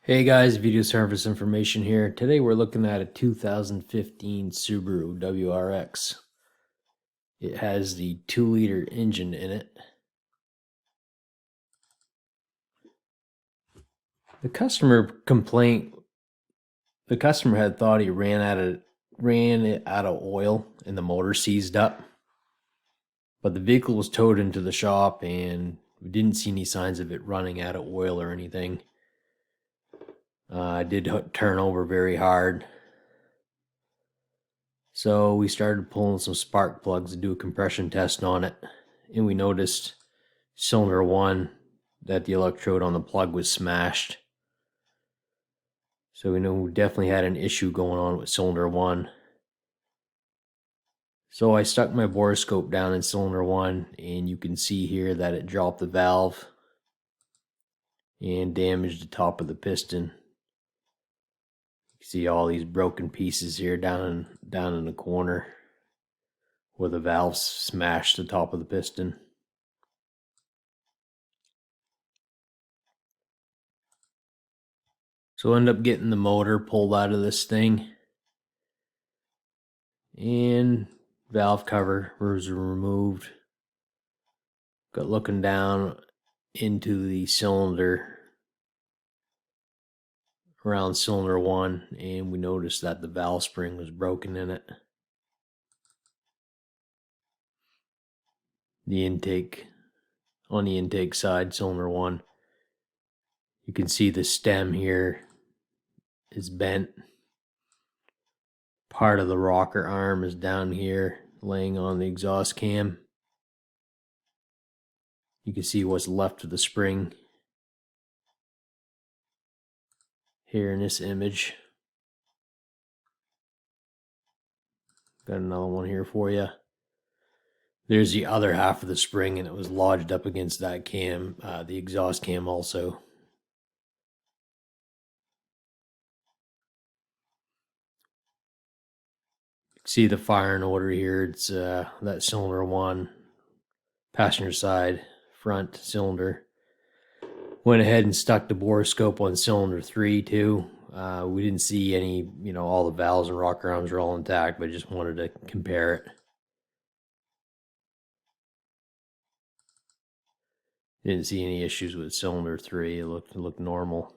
Hey guys, video service information here. Today we're looking at a 2015 Subaru WRX. It has the 2-liter engine in it. The customer had thought he ran it out of oil and the motor seized up. But the vehicle was towed into the shop and we didn't see any signs of it running out of oil or anything. It did turn over very hard. So we started pulling some spark plugs to do a compression test on it. And we noticed cylinder 1 that the electrode on the plug was smashed. So we know we definitely had an issue going on with cylinder 1. So I stuck my borescope down in cylinder 1 and you can see here that it dropped the valve and damaged the top of the piston. You see all these broken pieces here down in the corner where the valve smashed the top of the piston. So I ended up getting the motor pulled out of this thing and valve cover was removed. Got looking down into the cylinder around cylinder 1 and we noticed that the valve spring was broken in it. On the intake side, cylinder 1, you can see the stem here is bent. Part of the rocker arm is down here laying on the exhaust cam. You can see what's left of the spring here in this image. Got another one here for you. There's the other half of the spring and it was lodged up against that cam, the exhaust cam also. See the fire in order here. It's that cylinder 1, passenger side, front cylinder. Went ahead and stuck the borescope on cylinder 3 too. We didn't see any, all the valves and rocker arms are all intact, but just wanted to compare it. Didn't see any issues with cylinder 3. It looked normal.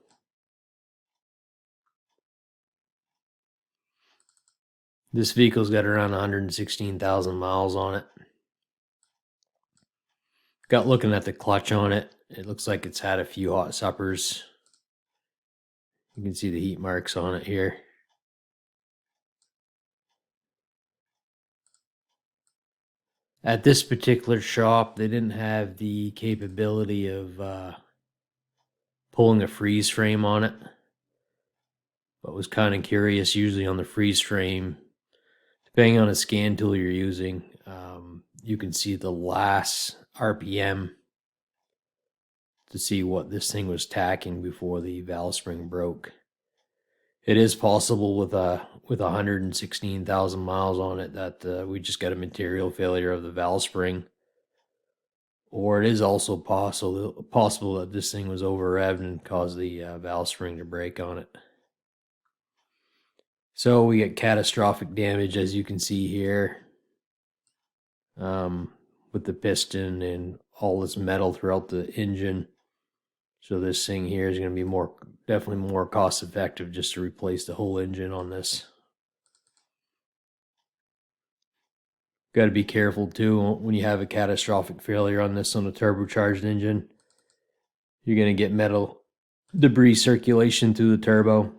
This vehicle's got around 116,000 miles on it. Got looking at the clutch on it. It looks like it's had a few hot suppers. You can see the heat marks on it here. At this particular shop, they didn't have the capability of pulling a freeze frame on it. But was kind of curious. Usually on the freeze frame, depending on the scan tool you're using, you can see the last RPM to see what this thing was tacking before the valve spring broke. It is possible with 116,000 miles on it that we just got a material failure of the valve spring. Or it is also possible that this thing was over revved and caused the valve spring to break on it. So we get catastrophic damage, as you can see here, with the piston and all this metal throughout the engine. So this thing here is going to be definitely more cost effective just to replace the whole engine on this. Got to be careful too when you have a catastrophic failure on this on a turbocharged engine. You're going to get metal debris circulation through the turbo.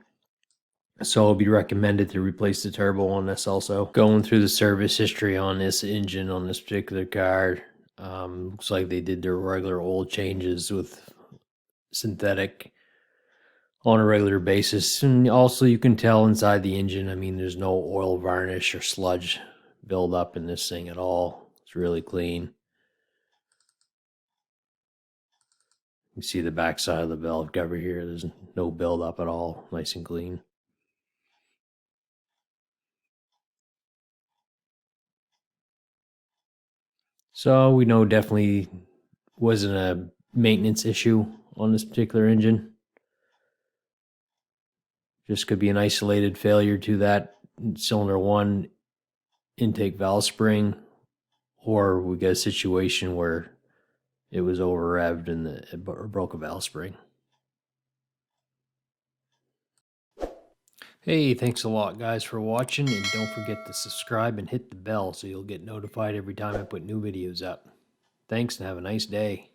So it'll be recommended to replace the turbo on this also. Going through the service history on this engine on this particular car, looks like they did their regular oil changes with synthetic on a regular basis. And also you can tell inside the engine, there's no oil varnish or sludge buildup in this thing at all. It's really clean. You see the back side of the valve cover here. There's no buildup at all. Nice and clean. So we know definitely wasn't a maintenance issue on this particular engine. Just could be an isolated failure to that cylinder 1 intake valve spring, or we got a situation where it was over revved and it broke a valve spring. Hey, thanks a lot guys for watching, and don't forget to subscribe and hit the bell so you'll get notified every time I put new videos up. Thanks and have a nice day.